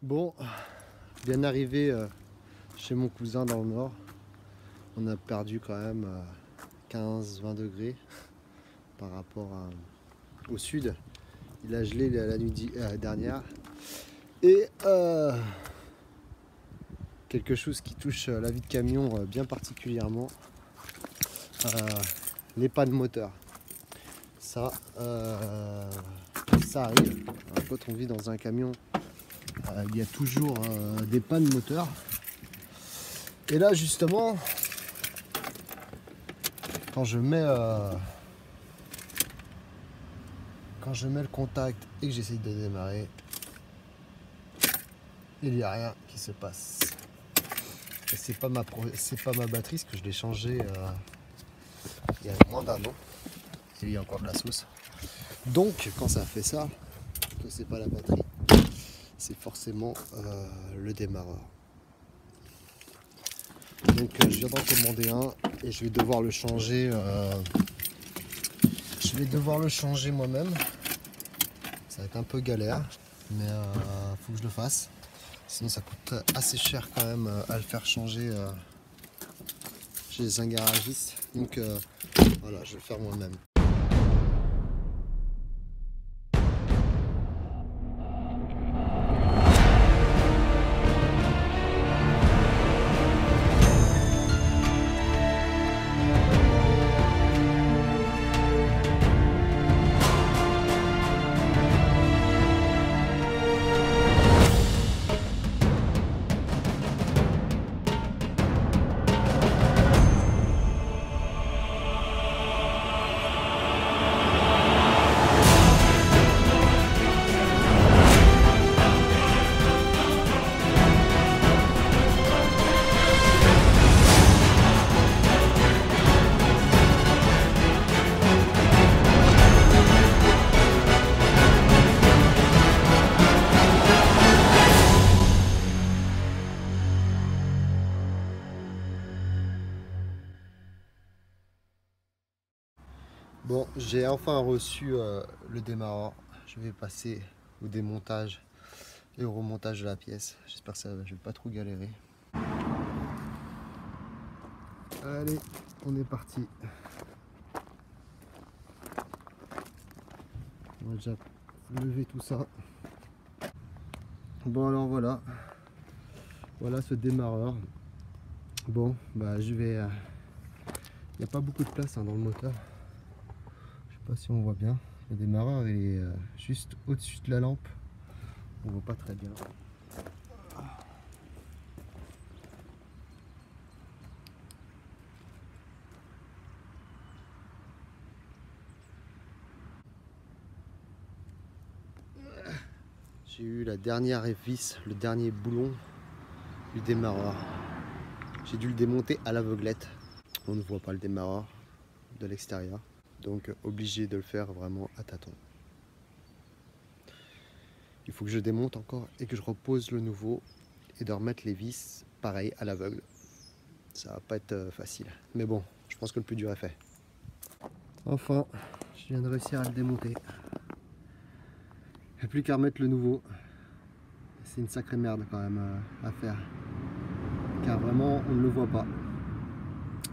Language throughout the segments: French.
Bon, bien arrivé chez mon cousin dans le nord. On a perdu quand même 15-20 degrés par rapport au sud. Il a gelé la nuit dernière. Et quelque chose qui touche la vie de camion bien particulièrement, les pannes moteur. Ça arrive. Quand on vit dans un camion, il y a toujours des pannes moteur. Et là justement, quand je mets le contact et que j'essaye de démarrer, il n'y a rien qui se passe. Et c'est pas ma batterie, parce que je l'ai changé il y a moins d'un an. Et il y a encore de la sauce. Donc quand ça fait ça, que c'est pas la batterie, c'est forcément le démarreur. Donc je viens d'en commander un et je vais devoir le changer. Moi-même. Ça va être un peu galère, mais faut que je le fasse. Sinon ça coûte assez cher quand même à le faire changer chez un garagiste. Donc voilà, je vais le faire moi-même. Bon, j'ai enfin reçu le démarreur. Je vais passer au démontage et au remontage de la pièce. J'espère que je ne vais pas trop galérer. Allez, on est parti. On va déjà lever tout ça. Bon alors voilà. Voilà ce démarreur. Bon, bah je vais... Il n'y a pas beaucoup de place dans le moteur. Je sais pas si on voit bien. Le démarreur est juste au-dessus de la lampe. On voit pas très bien. J'ai eu la dernière vis, le dernier boulon du démarreur. J'ai dû le démonter à l'aveuglette. On ne voit pas le démarreur de l'extérieur. Donc obligé de le faire vraiment à tâtons. Il faut que je démonte encore et que je repose le nouveau et de remettre les vis pareil à l'aveugle. Ça va pas être facile. Mais bon, je pense que le plus dur est fait. Enfin, je viens de réussir à le démonter. Il n'y a plus qu'à remettre le nouveau. C'est une sacrée merde quand même à faire. Car vraiment, on ne le voit pas.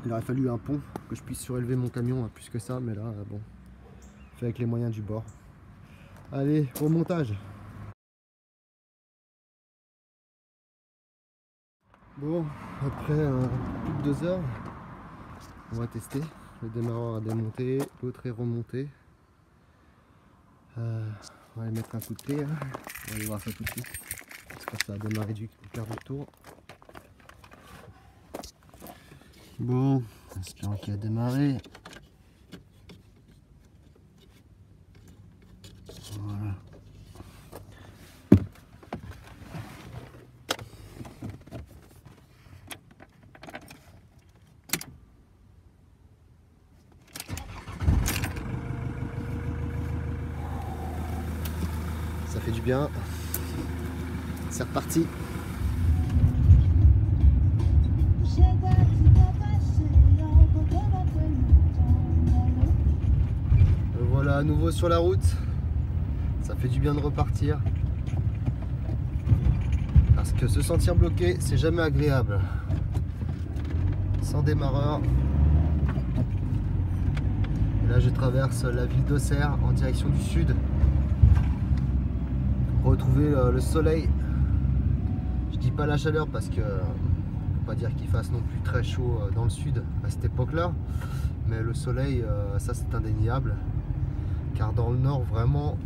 Il aurait fallu un pont, que je puisse surélever mon camion plus que ça, mais là, bon, fait avec les moyens du bord. Allez, au montage. Bon, après plus de 2 heures, on va tester. Le démarreur a démonté, l'autre est remonté. On va aller mettre un coup de clé. On va aller voir ça tout de suite. J'espère que ça a démarré du quart de tour. Bon, espérons qu'il a démarré. Voilà. Ça fait du bien. C'est reparti. Voilà, à nouveau sur la route. Ça fait du bien de repartir. Parce que se sentir bloqué, c'est jamais agréable. Sans démarreur. Et là, je traverse la ville d'Auxerre en direction du sud. Retrouver le soleil. Je dis pas la chaleur parce que faut pas dire qu'il fasse non plus très chaud dans le sud à cette époque-là. Mais le soleil, ça c'est indéniable. Car dans le nord, vraiment,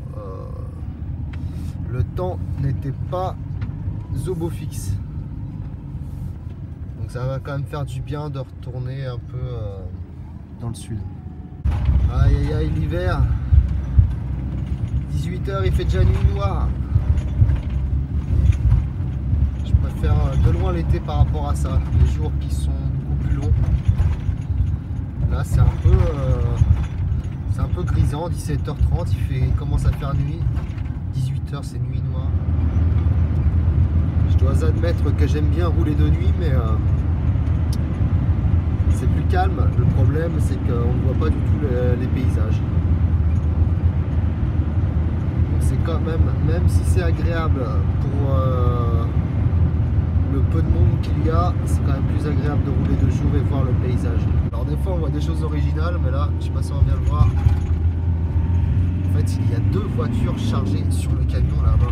le temps n'était pas au beau fixe. Donc ça va quand même faire du bien de retourner un peu dans le sud. Aïe aïe aïe, l'hiver. 18 h, il fait déjà nuit noire. Je préfère de loin l'été par rapport à ça. Les jours qui sont beaucoup plus longs. Là c'est un peu grisant. 17 h 30, il commence à faire nuit. 18 h, c'est nuit noire. Je dois admettre que j'aime bien rouler de nuit, mais c'est plus calme. Le problème, c'est qu'on ne voit pas du tout les paysages. Donc c'est quand même si c'est agréable pour le peu de monde qu'il y a, c'est quand même plus agréable de rouler de jour et voir le paysage. Alors des fois on voit des choses originales, mais là, je sais pas si on va bien le voir. En fait, il y a 2 voitures chargées sur le camion là-bas.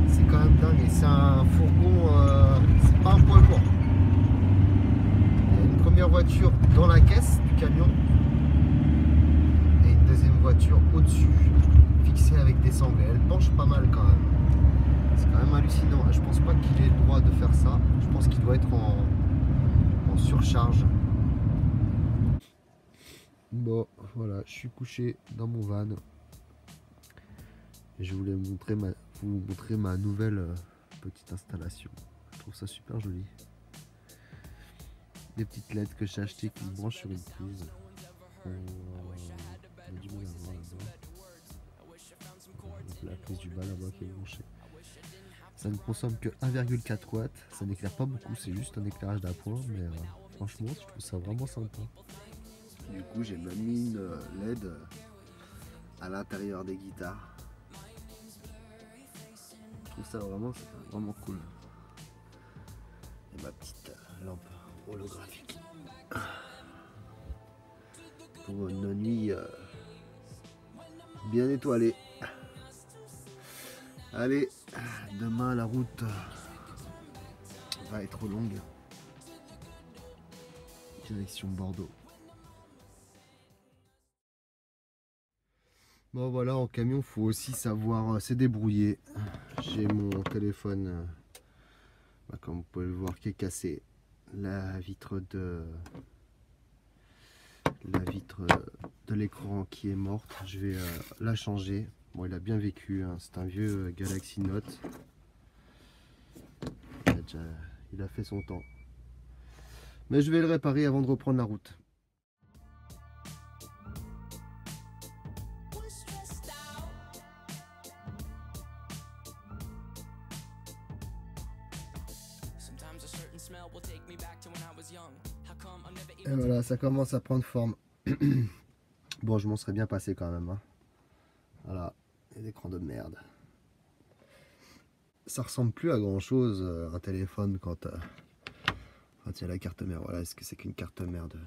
C'est quand même dingue, et c'est un fourgon, c'est pas un poids lourd. Il y a une première voiture dans la caisse du camion et une deuxième voiture au-dessus, fixée avec des sangles. Elle penche pas mal quand même. C'est quand même hallucinant. Je pense pas qu'il ait le droit de faire ça. Je pense qu'il doit être en surcharge. Bon, voilà, je suis couché dans mon van. Et je voulais vous montrer ma nouvelle petite installation. Je trouve ça super joli. Des petites LED que j'ai achetées qui se branchent sur une prise. On a du mal à voir là-bas. Donc la prise du bas là-bas qui est branchée. Ça ne consomme que 1,4 watts. Ça n'éclaire pas beaucoup, c'est juste un éclairage d'appoint. Mais franchement, je trouve ça vraiment sympa. Du coup, j'ai même mis une LED à l'intérieur des guitares. Je trouve ça vraiment cool. Et ma petite lampe holographique pour une nuit bien étoilée. Allez, demain la route va être longue. Direction Bordeaux. Bon voilà, en camion, faut aussi savoir se débrouiller. J'ai mon téléphone, comme vous pouvez le voir, qui est cassé. La vitre de l'écran qui est morte. Je vais la changer. Bon, il a bien vécu, hein. C'est un vieux Galaxy Note. Il a fait son temps. Mais je vais le réparer avant de reprendre la route. Et voilà, ça commence à prendre forme. Bon, je m'en serais bien passé quand même, hein. Voilà, les écrans de merde. Ça ressemble plus à grand chose, un téléphone, quand il y a la carte mère. Voilà, est-ce que c'est qu'une carte mère de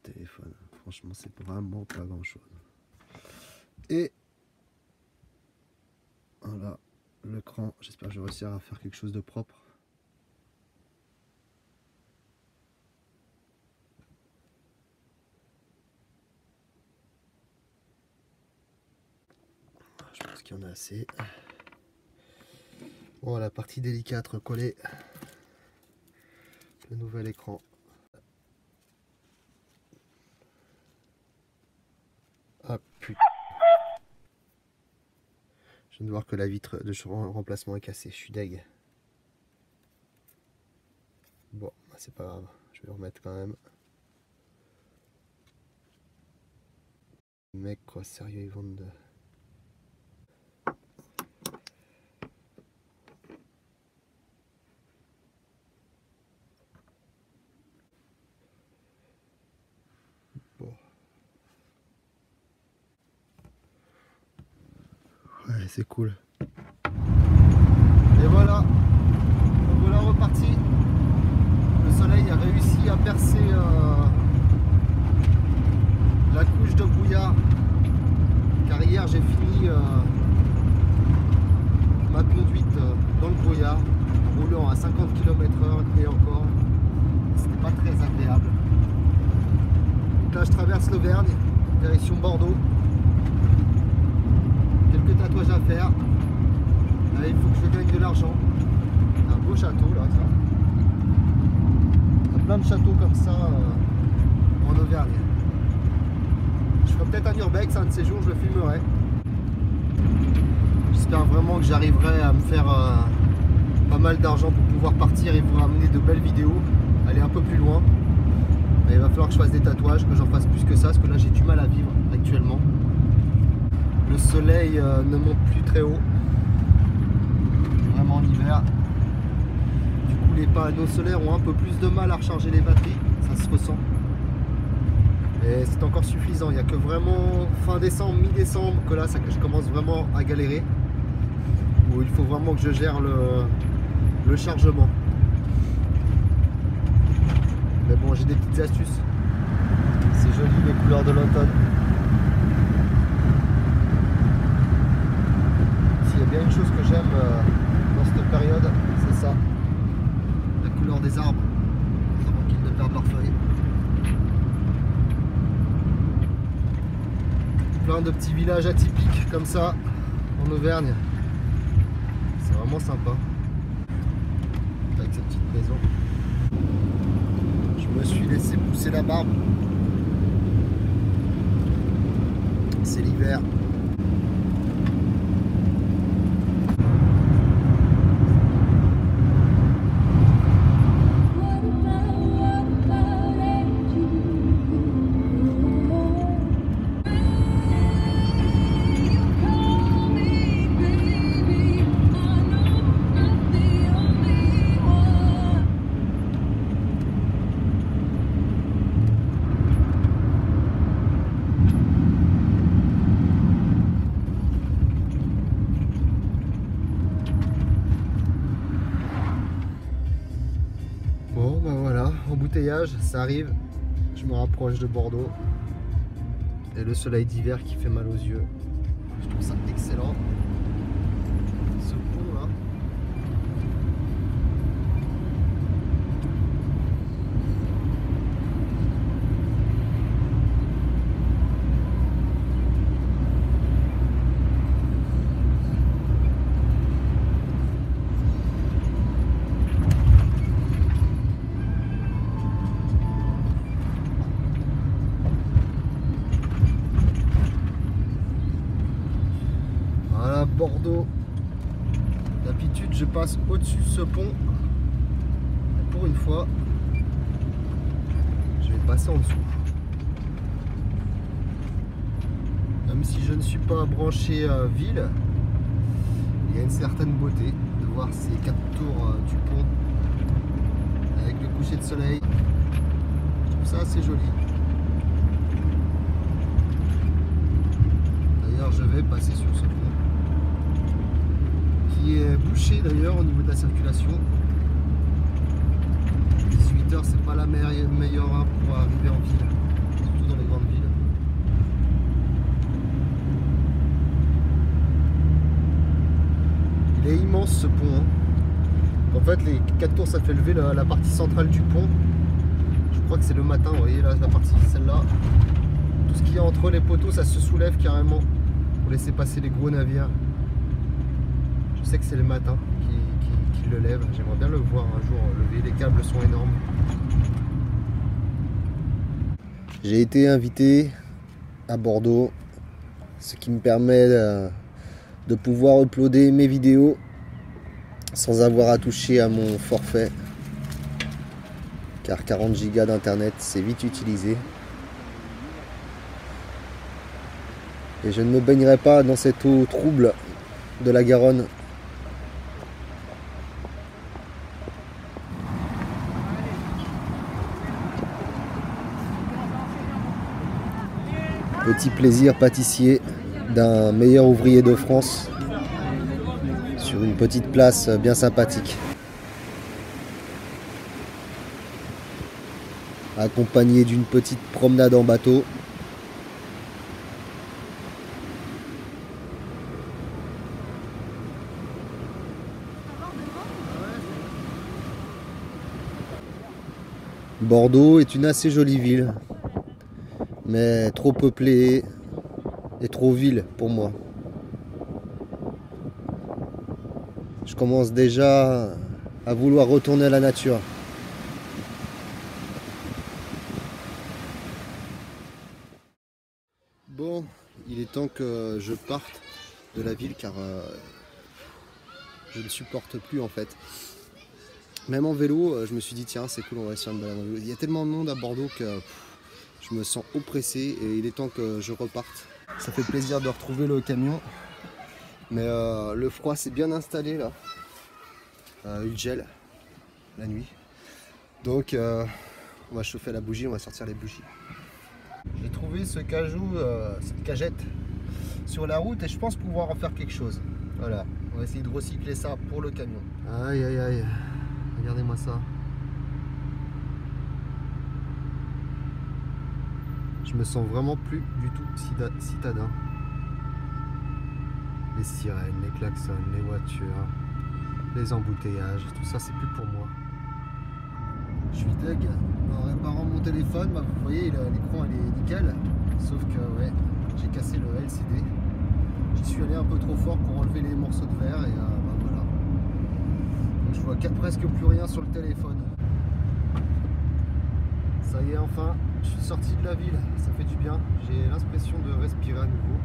téléphone? Franchement, c'est vraiment pas grand chose. Et voilà, l'écran. J'espère que je vais réussir à faire quelque chose de propre. Je pense qu'il y en a assez. Bon, la partie délicate, recoller le nouvel écran. Ah putain. Je viens de voir que la vitre de remplacement est cassée. Je suis deg. Bon, c'est pas grave. Je vais le remettre quand même. Mec, quoi, sérieux, ils vendent de... Bon. Ouais, c'est cool. Et voilà. conduite dans le brouillard, roulant à 50 km/h et encore, c'était pas très agréable. Donc là je traverse l'Auvergne, direction Bordeaux. Quelques tatouages à faire. Là, il faut que je gagne de l'argent. Un beau château là, ça. Il y a plein de châteaux comme ça en Auvergne. Je ferai peut-être un urbex, un de ces jours je le filmerai. J'espère vraiment que j'arriverai à me faire pas mal d'argent pour pouvoir partir et vous ramener de belles vidéos, aller un peu plus loin. Mais il va falloir que je fasse des tatouages, que j'en fasse plus que ça, parce que là j'ai du mal à vivre actuellement. Le soleil ne monte plus très haut, vraiment en hiver. Du coup les panneaux solaires ont un peu plus de mal à recharger les batteries, ça se ressent. Et c'est encore suffisant, il n'y a que vraiment fin décembre, mi-décembre que là je commence vraiment à galérer. Où il faut vraiment que je gère le chargement. Mais bon, j'ai des petites astuces. C'est joli les couleurs de l'automne. S'il y a bien une chose que j'aime dans cette période, c'est ça. La couleur des arbres, avant qu'ils ne perdent leurs feuilles. Plein de petits villages atypiques comme ça en Auvergne. C'est vraiment sympa. Avec cette petite maison. Je me suis laissé pousser la barbe. C'est l'hiver. Bon ben voilà, embouteillage, ça arrive, je me rapproche de Bordeaux et le soleil d'hiver qui fait mal aux yeux, je trouve ça excellent. Ce pont là, Bordeaux. D'habitude je passe au-dessus de ce pont. Et pour une fois, je vais passer en dessous. Même si je ne suis pas branché ville, il y a une certaine beauté de voir ces 4 tours du pont avec le coucher de soleil. Je trouve ça assez joli. D'ailleurs je vais passer sur ce pont. Qui est bouché d'ailleurs au niveau de la circulation. 18h c'est pas la meilleure heure pour arriver en ville, surtout dans les grandes villes. Il est immense ce pont. Hein. En fait les 4 tours ça fait lever la partie centrale du pont. Je crois que c'est le matin, vous voyez là la partie celle-là. Tout ce qu'il y a entre les poteaux ça se soulève carrément pour laisser passer les gros navires. Je sais que c'est le matin qui le lève. J'aimerais bien le voir un jour lever. Les câbles sont énormes. J'ai été invité à Bordeaux, ce qui me permet de pouvoir uploader mes vidéos sans avoir à toucher à mon forfait. Car 40 Go d'internet, c'est vite utilisé. Et je ne me baignerai pas dans cette eau trouble de la Garonne. Petit plaisir pâtissier d'un meilleur ouvrier de France sur une petite place bien sympathique. Accompagné d'une petite promenade en bateau. Bordeaux est une assez jolie ville, mais trop peuplée et trop ville pour moi. Je commence déjà à vouloir retourner à la nature. Bon, il est temps que je parte de la ville car je ne supporte plus en fait. Même en vélo, je me suis dit tiens c'est cool, on va se faire une balade en vélo. Il y a tellement de monde à Bordeaux que je me sens oppressé et il est temps que je reparte. Ça fait plaisir de retrouver le camion, mais le froid s'est bien installé là. Il gèle la nuit, donc on va chauffer la bougie, on va sortir les bougies. J'ai trouvé ce cajou, cette cagette sur la route et je pense pouvoir en faire quelque chose. Voilà, on va essayer de recycler ça pour le camion. Aïe aïe aïe, regardez-moi ça. Je me sens vraiment plus du tout citadin. Les sirènes, les klaxons, les voitures, les embouteillages, tout ça c'est plus pour moi. Je suis deg. En réparant mon téléphone, bah, vous voyez l'écran il est nickel. Sauf que ouais, j'ai cassé le LCD. J'y suis allé un peu trop fort pour enlever les morceaux de verre et bah, voilà. Donc je vois presque plus rien sur le téléphone. Ça y est, enfin, je suis sorti de la ville, ça fait du bien. J'ai l'impression de respirer à nouveau.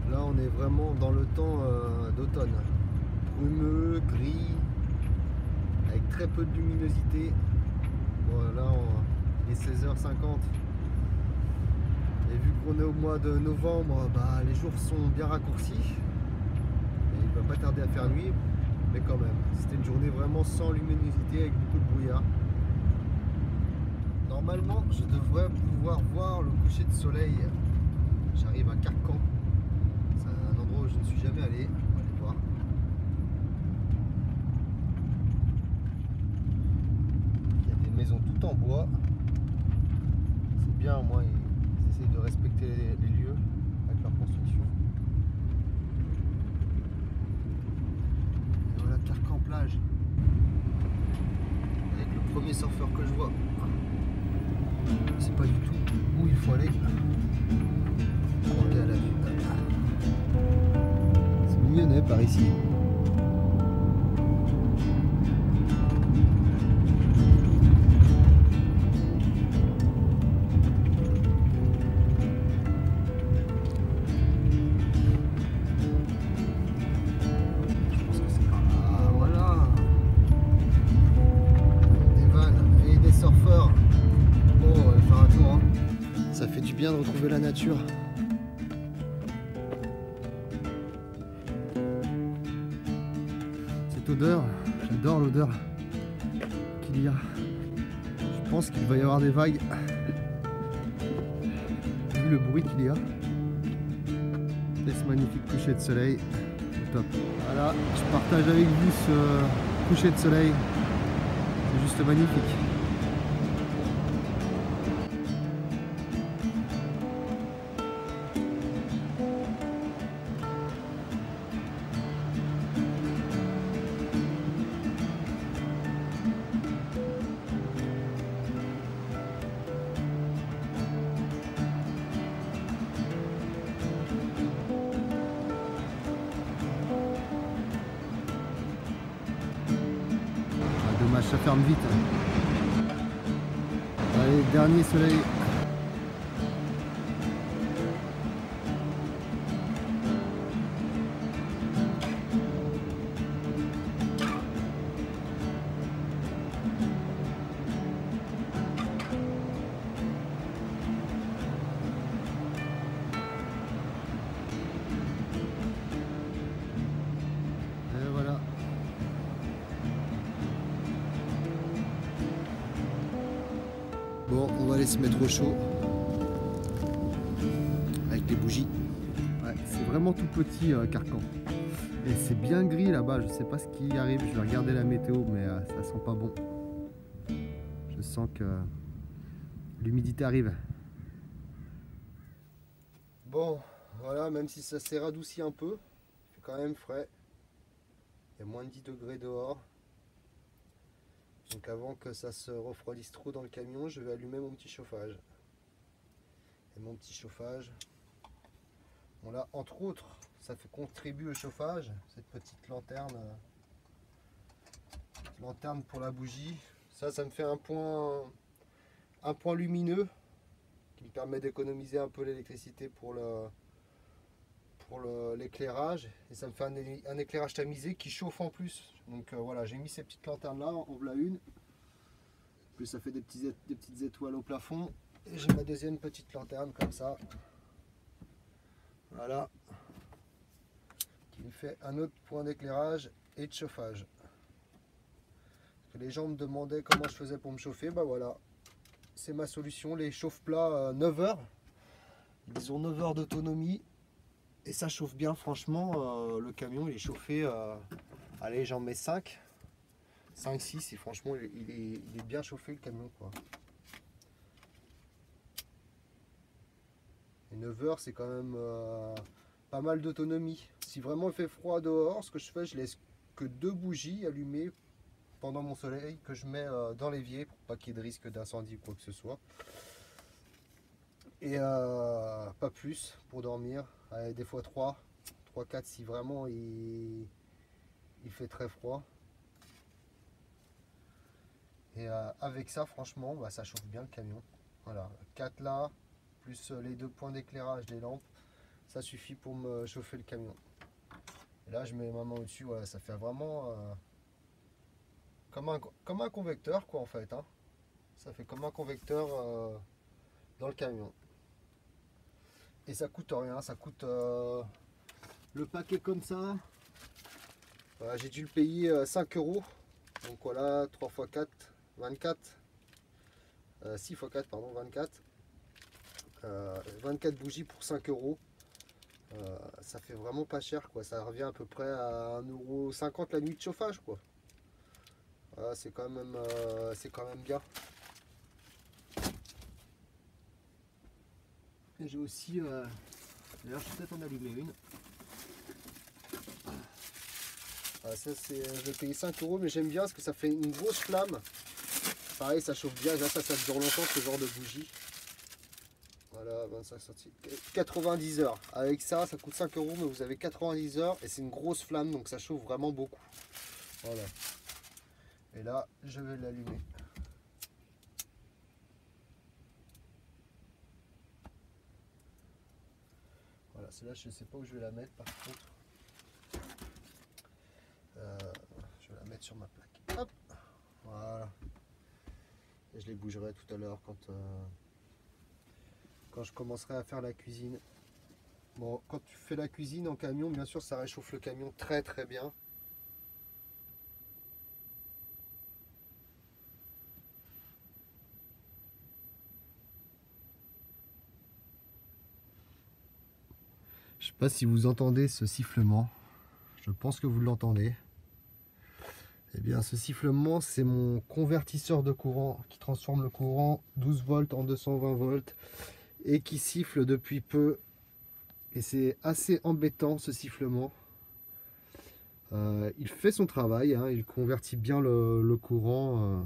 Là, on est vraiment dans le temps d'automne. Brumeux, gris, avec très peu de luminosité. Bon, là, il est 16h50. Et vu qu'on est au mois de novembre, bah, les jours sont bien raccourcis. Et il va pas tarder à faire nuit, mais quand même. C'était une journée vraiment sans luminosité, avec beaucoup de brouillard. Normalement, je devrais pouvoir voir le coucher de soleil. J'arrive à Carcan. C'est un endroit où je ne suis jamais allé. On va aller voir. Il y a des maisons toutes en bois. C'est bien, au moins ils essayent de respecter les lieux avec leur construction. Et voilà Carcan plage. Avec le premier surfeur que je vois. Je sais pas du tout où il faut aller. À la vue. C'est mignonnet par ici. Je pense que c'est par là. Voilà. Des vannes et des surfeurs. Bon, on va faire un tour. Hein. Ça fait du bien de retrouver la nature. Cette odeur, j'adore l'odeur qu'il y a. Je pense qu'il va y avoir des vagues. Vu le bruit qu'il y a. Et ce magnifique coucher de soleil. Top. Voilà, je partage avec vous ce coucher de soleil. C'est juste magnifique. Dommage, ça ferme vite. Allez, dernier soleil. Et voilà. Bon, on va aller se mettre au chaud avec les bougies. Ouais, c'est vraiment tout petit Carcan. Et c'est bien gris là-bas, je sais pas ce qui arrive, je vais regarder la météo mais ça sent pas bon. Je sens que l'humidité arrive. Bon, voilà, même si ça s'est radouci un peu, il fait quand même frais. Il y a moins de 10 degrés dehors. Donc avant que ça se refroidisse trop dans le camion, je vais allumer mon petit chauffage. Et mon petit chauffage, bon là entre autres, ça fait contribuer au chauffage, cette petite lanterne pour la bougie. Ça me fait un point lumineux qui me permet d'économiser un peu l'électricité pour l'éclairage, et ça me fait un éclairage tamisé qui chauffe en plus. Donc voilà, j'ai mis ces petites lanternes là, en voilà une. Plus ça fait des petites étoiles au plafond. Et j'ai ma deuxième petite lanterne comme ça. Voilà. Qui me fait un autre point d'éclairage et de chauffage. Parce que les gens me demandaient comment je faisais pour me chauffer. Bah voilà, c'est ma solution. Les chauffe-plats 9 heures. Ils ont 9 heures d'autonomie. Et ça chauffe bien, franchement. Le camion il est chauffé. Allez, j'en mets 5. 5-6 et franchement il est bien chauffé le camion quoi. Et 9 heures c'est quand même pas mal d'autonomie. Si vraiment il fait froid dehors, ce que je fais, je laisse que 2 bougies allumées pendant mon soleil que je mets dans l'évier pour pas qu'il y ait de risque d'incendie ou quoi que ce soit. Et pas plus pour dormir. Allez, des fois 3-4 si vraiment il fait très froid. Et avec ça, franchement, bah, ça chauffe bien le camion. Voilà, 4 là, plus les 2 points d'éclairage des lampes, ça suffit pour me chauffer le camion. Et là, je mets ma main au-dessus, voilà, ça fait vraiment comme un convecteur, quoi, en fait. Hein. Ça fait comme un convecteur dans le camion. Et ça coûte rien, ça coûte le paquet comme ça. Voilà, j'ai dû le payer 5 euros. Donc voilà, 3 x 4. 24, 6 x 4, pardon, 24. 24 bougies pour 5 euros. Ça fait vraiment pas cher, quoi. Ça revient à peu près à 1,50 € la nuit de chauffage, quoi. Voilà, c'est quand même bien. Et j'ai aussi, d'ailleurs, je vais peut-être en allumer une. Ça, je vais payer 5 euros, mais j'aime bien parce que ça fait une grosse flamme. Pareil, ça chauffe bien. Là, ça dure longtemps, ce genre de bougie. Voilà, 25 centimes. 90 heures. Avec ça, ça coûte 5 euros, mais vous avez 90 heures et c'est une grosse flamme, donc ça chauffe vraiment beaucoup. Voilà. Et là, je vais l'allumer. Voilà, celle-là, je ne sais pas où je vais la mettre par contre. Je vais la mettre sur ma plaque. Hop, voilà. Et je les bougerai tout à l'heure quand je commencerai à faire la cuisine. Bon, quand tu fais la cuisine en camion, bien sûr, ça réchauffe le camion très très bien. Je sais pas si vous entendez ce sifflement. Je pense que vous l'entendez. Eh bien, ce sifflement, c'est mon convertisseur de courant qui transforme le courant 12 volts en 220 volts et qui siffle depuis peu. Et c'est assez embêtant ce sifflement. Il fait son travail, hein, il convertit bien le courant.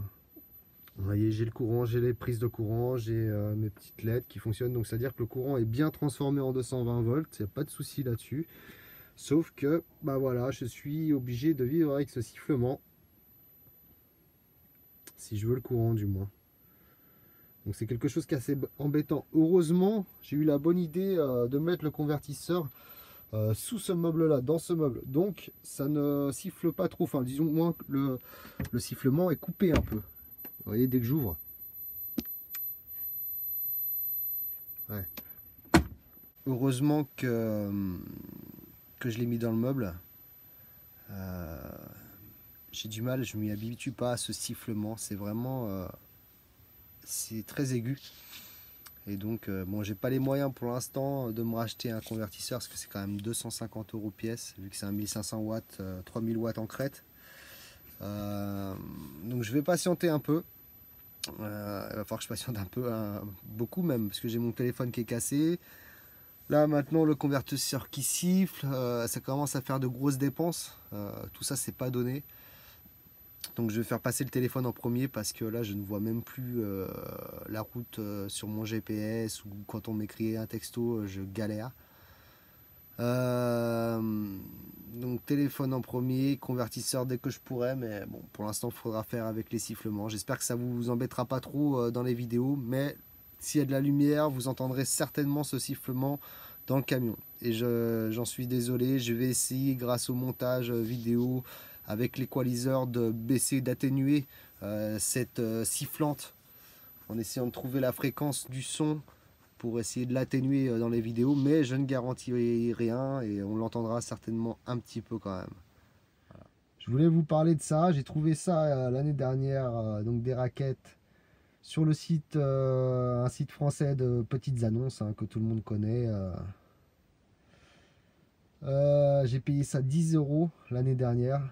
Vous voyez, j'ai le courant, j'ai les prises de courant, j'ai mes petites LED qui fonctionnent. Donc, c'est-à-dire que le courant est bien transformé en 220 volts. Il n'y a pas de souci là-dessus. Sauf que, bah voilà, je suis obligé de vivre avec ce sifflement. Si je veux le courant, du moins. Donc, c'est quelque chose qui est assez embêtant. Heureusement, j'ai eu la bonne idée de mettre le convertisseur sous ce meuble là, dans ce meuble, donc ça ne siffle pas trop, enfin disons moins que le sifflement est coupé un peu, vous voyez, dès que j'ouvre, ouais. Heureusement que je l'ai mis dans le meuble. J'ai du mal, je m'y habitue pas à ce sifflement, c'est vraiment c'est très aigu. Et donc, bon, j'ai pas les moyens pour l'instant de me racheter un convertisseur parce que c'est quand même 250 € pièce, vu que c'est un 1500 watts, 3000 watts en crête. Donc, je vais patienter un peu. Il va falloir que je patiente un peu, hein, beaucoup même, parce que j'ai mon téléphone qui est cassé. Là, maintenant, le convertisseur qui siffle, ça commence à faire de grosses dépenses. Tout ça, c'est pas donné. Donc je vais faire passer le téléphone en premier parce que là je ne vois même plus la route sur mon GPS, ou quand on m'écrit un texto je galère. Donc téléphone en premier, convertisseur dès que je pourrai, mais bon, pour l'instant il faudra faire avec les sifflements. J'espère que ça vous embêtera pas trop dans les vidéos, mais s'il y a de la lumière, vous entendrez certainement ce sifflement dans le camion. Et j'en suis désolé, je vais essayer grâce au montage vidéo avec l'équaliseur de baisser, d'atténuer cette sifflante en essayant de trouver la fréquence du son pour essayer de l'atténuer dans les vidéos, mais je ne garantis rien et on l'entendra certainement un petit peu quand même. Voilà. Je voulais vous parler de ça, j'ai trouvé ça l'année dernière, donc des raquettes sur le site, un site français de petites annonces que tout le monde connaît. J'ai payé ça 10 € l'année dernière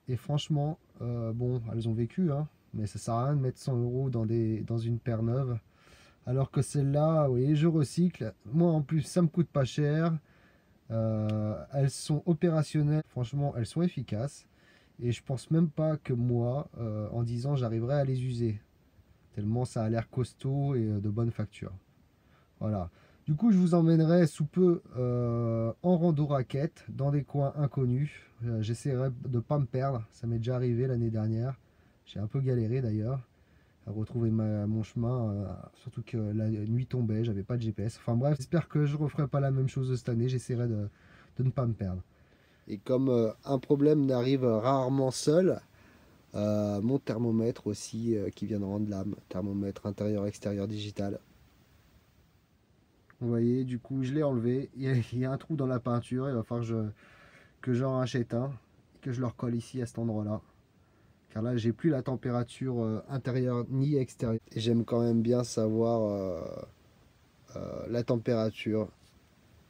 et franchement, bon, elles ont vécu, mais ça sert à rien de mettre 100 € dans une paire neuve. Alors que celle-là, vous voyez, je recycle. Moi, en plus, ça me coûte pas cher. Elles sont opérationnelles. Franchement, elles sont efficaces. Et je pense même pas que moi, en 10 ans, j'arriverai à les user. Tellement ça a l'air costaud et de bonne facture. Voilà. Du coup, je vous emmènerai sous peu en rando raquette dans des coins inconnus. J'essaierai de ne pas me perdre. Ça m'est déjà arrivé l'année dernière. J'ai un peu galéré d'ailleurs à retrouver mon chemin, surtout que la nuit tombait, j'avais pas de GPS. Enfin bref, j'espère que je referai pas la même chose cette année, j'essaierai de ne pas me perdre. Et comme un problème n'arrive rarement seul, mon thermomètre aussi qui vient de rendre l'âme, thermomètre intérieur-extérieur digital. Vous voyez, du coup je l'ai enlevé, il y a un trou dans la peinture, il va falloir que j'en rachète un, que je le recolle ici à cet endroit-là. Car là, j'ai plus la température intérieure ni extérieure. Et j'aime quand même bien savoir la température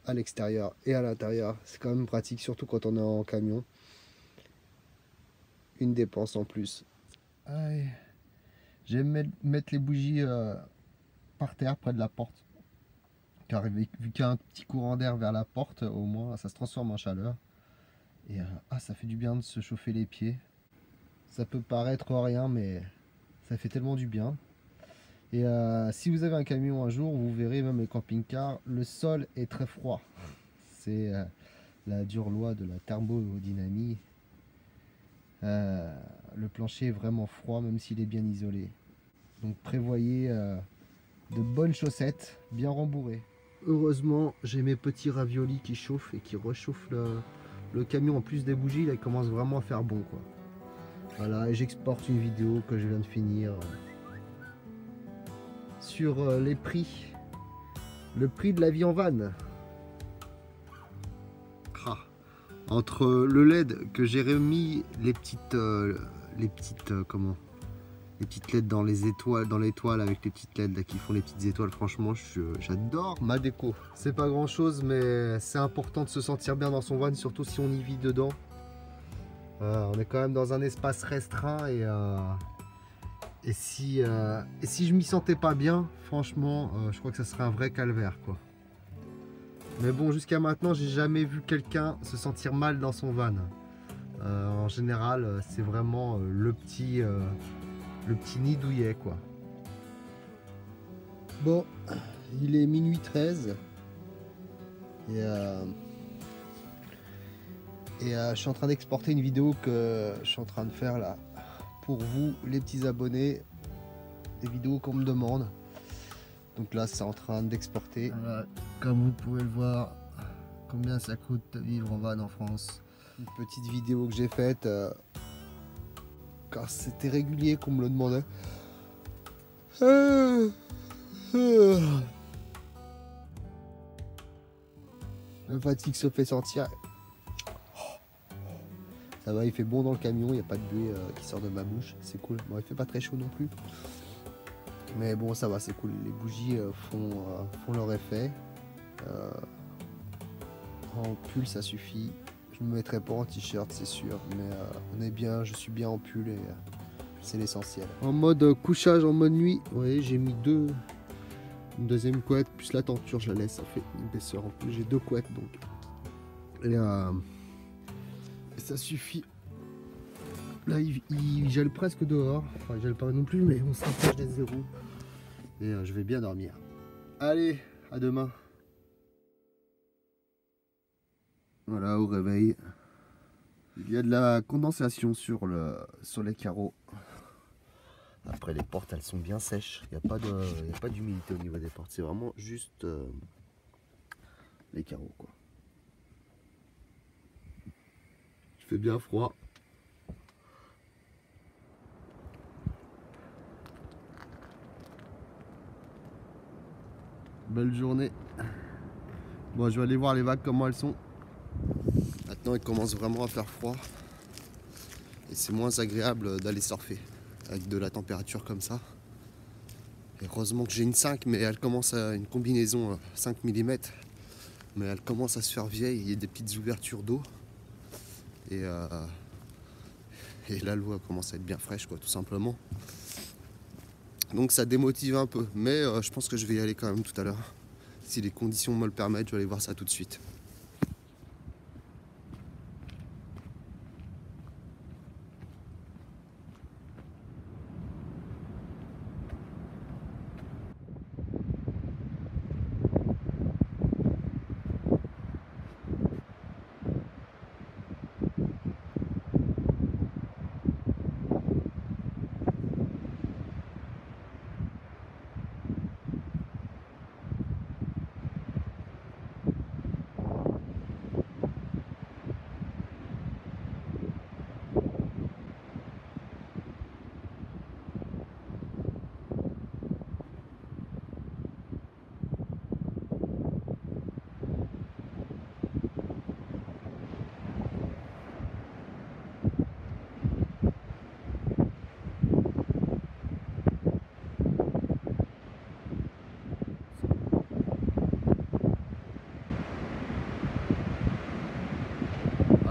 à l'extérieur et à l'intérieur. C'est quand même pratique, surtout quand on est en camion. Une dépense en plus. J'aime mettre les bougies par terre, près de la porte. Car vu qu'il y a un petit courant d'air vers la porte, au moins, ça se transforme en chaleur. Et ça fait du bien de se chauffer les pieds. Ça peut paraître rien, mais ça fait tellement du bien. Et si vous avez un camion un jour, vous verrez même les camping-cars, le sol est très froid. C'est la dure loi de la thermodynamie. Le plancher est vraiment froid, même s'il est bien isolé. Donc prévoyez de bonnes chaussettes, bien rembourrées. Heureusement, j'ai mes petits raviolis qui chauffent et qui réchauffent le camion. En plus des bougies, là, il commence vraiment à faire bon, quoi. Voilà, et j'exporte une vidéo que je viens de finir sur les prix. Le prix de la vie en van. Entre le LED que j'ai remis les petites LED dans les étoiles, dans l'étoile avec les petites LED là, qui font les petites étoiles, franchement j'adore ma déco. C'est pas grand chose, mais c'est important de se sentir bien dans son van, surtout si on y vit dedans. On est quand même dans un espace restreint et si je m'y sentais pas bien, franchement, je crois que ça serait un vrai calvaire, quoi. Mais bon, jusqu'à maintenant, j'ai jamais vu quelqu'un se sentir mal dans son van. En général, c'est vraiment le petit nid douillet, quoi. Bon, il est minuit 13 et je suis en train d'exporter une vidéo que je suis en train de faire là pour vous, les petits abonnés, des vidéos qu'on me demande. Donc là, c'est en train d'exporter. Voilà, comme vous pouvez le voir, combien ça coûte de vivre en van en France. Une petite vidéo que j'ai faite, car c'était régulier qu'on me le demandait. La fatigue se fait sentir. Ça va, il fait bon dans le camion, il n'y a pas de buée qui sort de ma bouche, c'est cool. Bon, il fait pas très chaud non plus. Mais bon, ça va, c'est cool. Les bougies font leur effet. En pull, ça suffit. Je ne me mettrai pas en t-shirt, c'est sûr. Mais on est bien, je suis bien en pull et c'est l'essentiel. En mode couchage, en mode nuit, vous voyez, j'ai mis une deuxième couette, plus la tenture, je la laisse, ça fait une épaisseur. En plus, j'ai 2 couettes, donc. Et ça suffit Là, il gèle presque dehors. Enfin, il gèle pas non plus, mais on s'approche des zéros. Et je vais bien dormir. Allez, à demain. Voilà, au réveil. Il y a de la condensation sur les carreaux. Après, les portes, elles sont bien sèches. Il n'y a pas d'humidité au niveau des portes. C'est vraiment juste les carreaux, quoi. Il fait bien froid. Belle journée. Bon, je vais aller voir les vagues, comment elles sont. Maintenant, il commence vraiment à faire froid. Et c'est moins agréable d'aller surfer avec de la température comme ça. Et heureusement que j'ai une 5, mais elle commence à une combinaison 5 mm. Mais elle commence à se faire vieille. Il y a des petites ouvertures d'eau. Et là, l'eau commence à être bien fraîche, quoi, tout simplement. Donc ça démotive un peu. Mais je pense que je vais y aller quand même tout à l'heure. Si les conditions me le permettent, je vais aller voir ça tout de suite.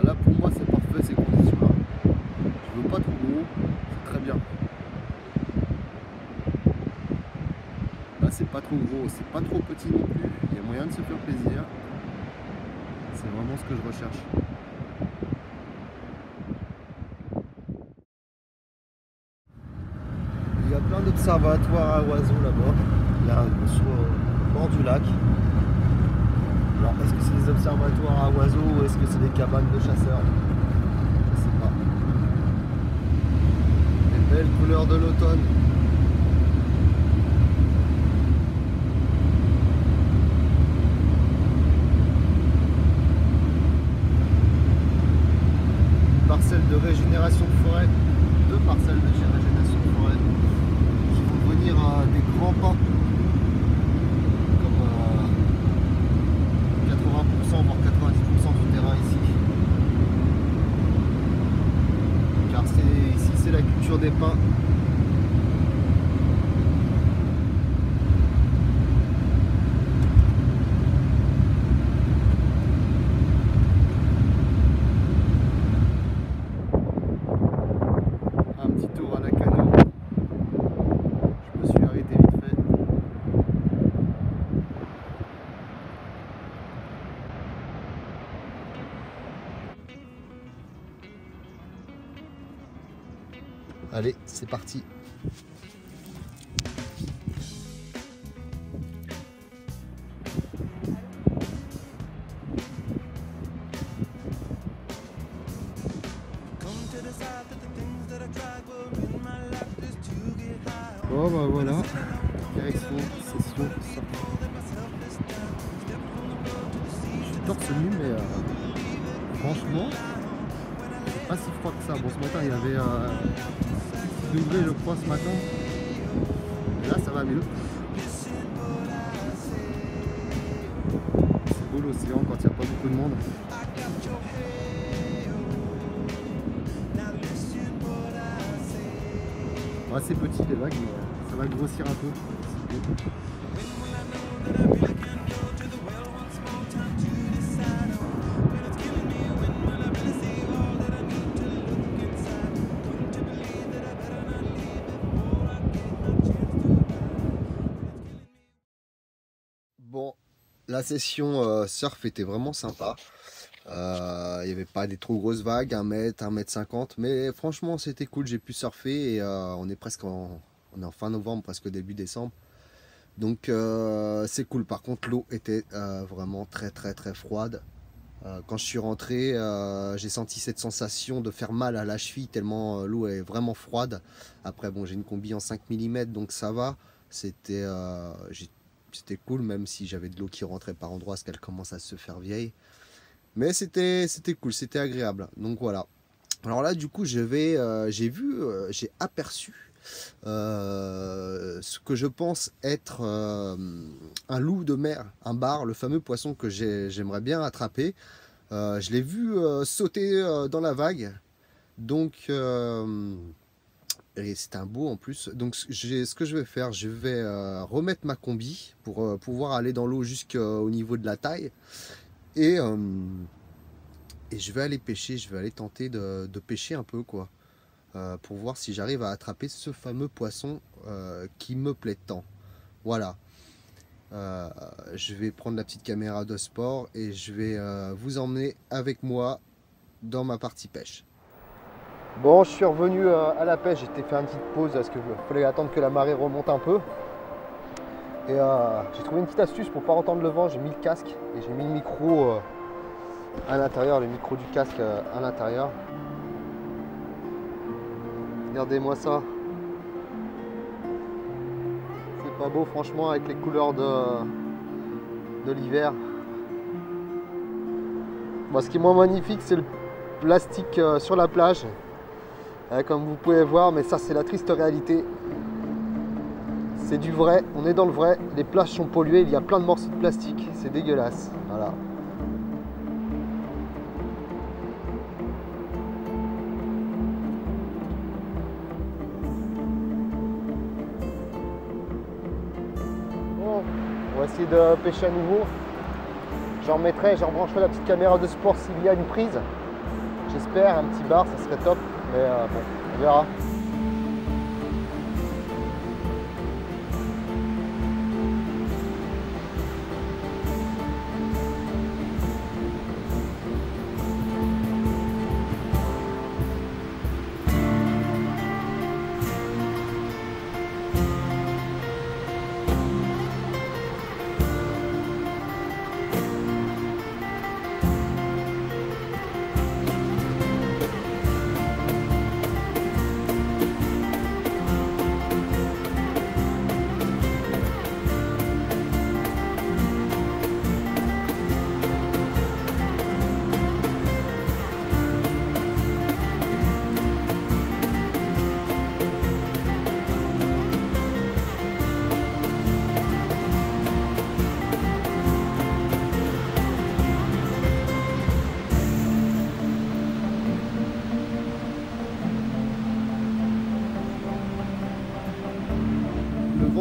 Là pour moi c'est parfait ces conditions là. Je veux pas trop gros, c'est très bien. Là c'est pas trop gros, c'est pas trop petit non plus. Il y a moyen de se faire plaisir. C'est vraiment ce que je recherche. Il y a plein d'observatoires à oiseaux là-bas. Là, au bord du lac. Alors, est-ce que c'est des observatoires à oiseaux ou est-ce que c'est des cabanes de chasseurs? Je sais pas. Les belles couleurs de l'automne. Une parcelle de régénération de forêt. 2 parcelles de régénération de forêt qui vont venir à des grands pas. Comme 80% voire 90% du terrain ici. Car ici c'est la culture des pins. Un petit tour à la canot. Je me suis arrêté vite fait. Allez, c'est parti. Bon bah voilà, direction session sortie. Je suis torse nu mais franchement c'est pas si froid que ça. Bon ce matin il y avait 6 degrés je crois ce matin. Et là ça va mieux. C'est beau l'océan quand il n'y a pas beaucoup de monde. Assez petit les vagues, mais ça va grossir un peu. Bon, la session surf était vraiment sympa. Il n'y avait pas des trop grosses vagues, 1 mètre, 1 mètre 50. Mais franchement, c'était cool. J'ai pu surfer et on est on est en fin novembre, presque début décembre. Donc c'est cool. Par contre, l'eau était vraiment très froide. Quand je suis rentré, j'ai senti cette sensation de faire mal à la cheville tellement l'eau est vraiment froide. Après, bon, j'ai une combi en 5 mm, donc ça va. C'était cool, même si j'avais de l'eau qui rentrait par endroits, parce qu'elle commence à se faire vieille. Mais c'était cool, c'était agréable. Donc voilà. Alors là, du coup, j'ai aperçu ce que je pense être un loup de mer, un bar, le fameux poisson que j'aimerais bien attraper. Je l'ai vu sauter dans la vague, donc et c'est un beau en plus. Donc ce que je vais faire, je vais remettre ma combi pour pouvoir aller dans l'eau jusqu'au niveau de la taille et je vais aller pêcher, je vais aller tenter de pêcher un peu quoi. Pour voir si j'arrive à attraper ce fameux poisson qui me plaît tant. Voilà. Je vais prendre la petite caméra de sport et je vais vous emmener avec moi dans ma partie pêche. Bon, je suis revenu à la pêche, j'ai fait une petite pause parce qu'il fallait attendre que la marée remonte un peu. Et j'ai trouvé une petite astuce pour ne pas entendre le vent, j'ai mis le casque et j'ai mis le micro à l'intérieur, le micro du casque à l'intérieur. Regardez-moi ça. C'est pas beau franchement avec les couleurs de l'hiver. Bon, ce qui est moins magnifique, c'est le plastique sur la plage. Comme vous pouvez voir, mais ça c'est la triste réalité. C'est du vrai, on est dans le vrai. Les plages sont polluées, il y a plein de morceaux de plastique. C'est dégueulasse. Voilà. On va essayer de pêcher à nouveau. J'en rebrancherai la petite caméra de sport s'il y a une prise. J'espère, un petit bar, ça serait top. Mais bon, on verra.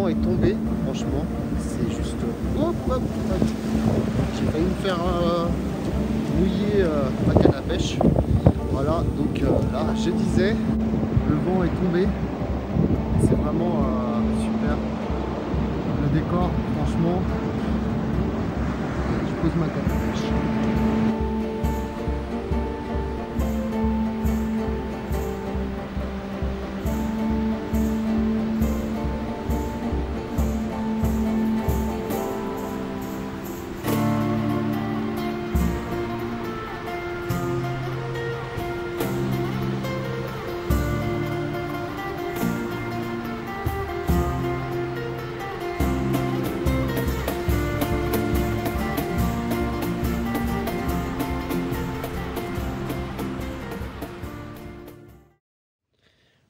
Est tombé, franchement, c'est juste hop, j'ai failli me faire mouiller ma canne à pêche. Voilà, donc là, je disais, le vent est tombé, c'est vraiment super. Le décor, franchement, je pose ma canne à pêche.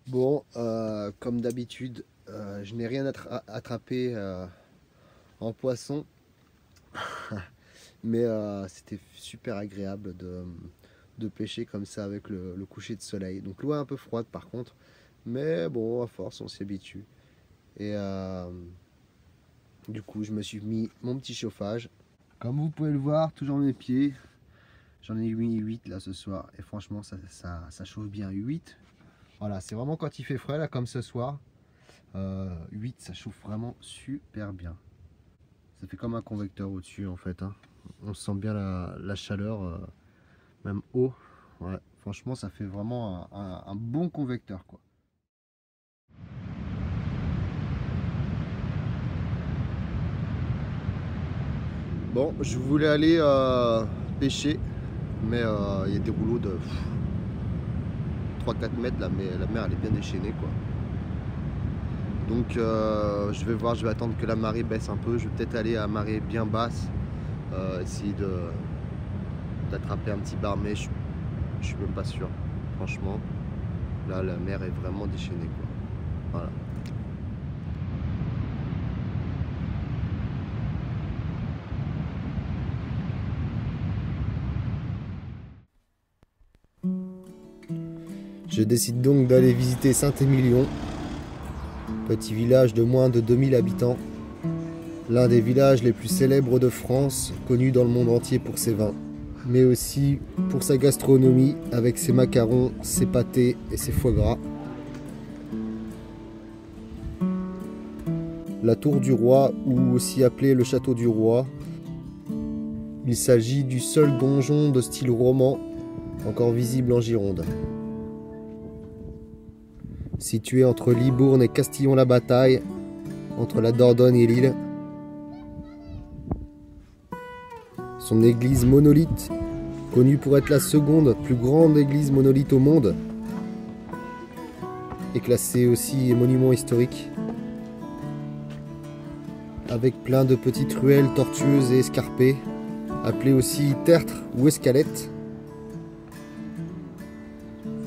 Bon, comme d'habitude, je n'ai rien attrapé en poisson, mais c'était super agréable de pêcher comme ça avec le coucher de soleil. Donc l'eau est un peu froide par contre, mais bon, à force on s'y habitue. Et du coup, je me suis mis mon petit chauffage. Comme vous pouvez le voir, toujours mes pieds. J'en ai mis 8 là ce soir et franchement ça chauffe bien. 8. Voilà, c'est vraiment quand il fait frais là comme ce soir. 8, ça chauffe vraiment super bien. Ça fait comme un convecteur au-dessus en fait. Hein. On sent bien la chaleur même haut. Ouais, franchement, ça fait vraiment un bon convecteur, quoi. Bon, je voulais aller pêcher, mais il y a des rouleaux de 3-4 mètres, la mer elle est bien déchaînée, quoi. Donc je vais voir, je vais attendre que la marée baisse un peu. Je vais peut-être aller à marée bien basse, essayer d'attraper un petit bar, mais je suis même pas sûr, franchement. Là, la mer est vraiment déchaînée, quoi. Voilà. Je décide donc d'aller visiter Saint-Émilion, petit village de moins de 2000 habitants, l'un des villages les plus célèbres de France, connu dans le monde entier pour ses vins, mais aussi pour sa gastronomie avec ses macarons, ses pâtés et ses foie gras. La Tour du Roi, ou aussi appelée le Château du Roi, il s'agit du seul donjon de style roman encore visible en Gironde. Situé entre Libourne et Castillon-la-Bataille, entre la Dordogne et Lille. Son église monolithe, connue pour être la seconde plus grande église monolithe au monde, est classée aussi monument historique, avec plein de petites ruelles tortueuses et escarpées, appelées aussi tertres ou escalettes,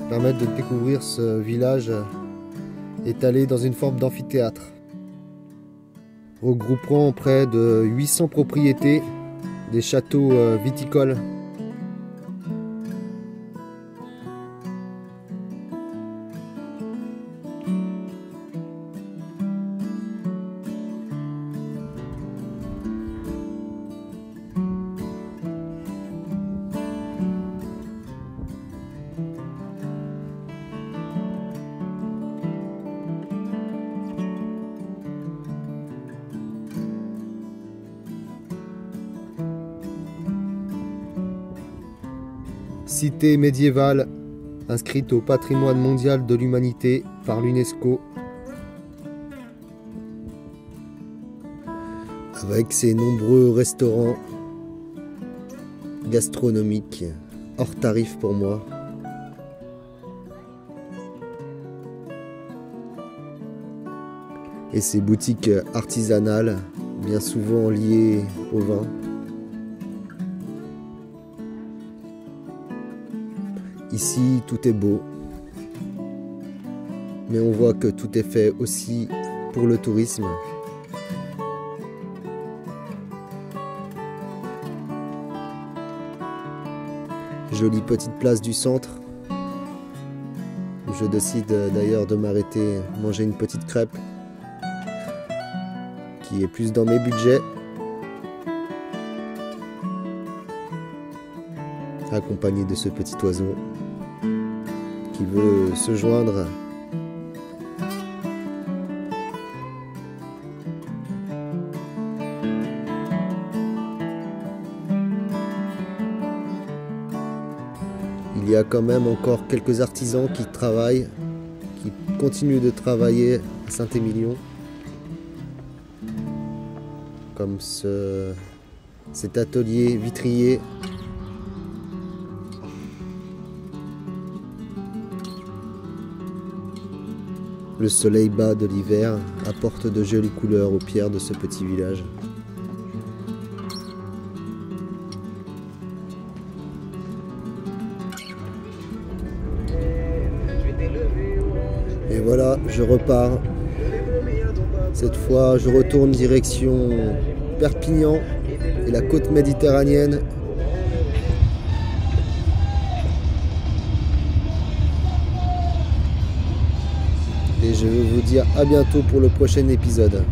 permettent de découvrir ce village étalé dans une forme d'amphithéâtre, regroupant près de 800 propriétés, des châteaux viticoles. Cité médiévale inscrite au patrimoine mondial de l'humanité par l'UNESCO, avec ses nombreux restaurants gastronomiques hors tarif pour moi, et ses boutiques artisanales bien souvent liées au vin. Ici, tout est beau, mais on voit que tout est fait aussi pour le tourisme. Jolie petite place du centre, où je décide d'ailleurs de m'arrêter, manger une petite crêpe, qui est plus dans mes budgets, accompagné de ce petit oiseau qui veut se joindre il y a quand même encore quelques artisans qui travaillent, qui continuent de travailler à Saint-Émilion, comme cet atelier vitrier. Le soleil bas de l'hiver apporte de jolies couleurs aux pierres de ce petit village. Et voilà, je repars. Cette fois, je retourne direction Perpignan et la côte méditerranéenne. Et je vais vous dire à bientôt pour le prochain épisode.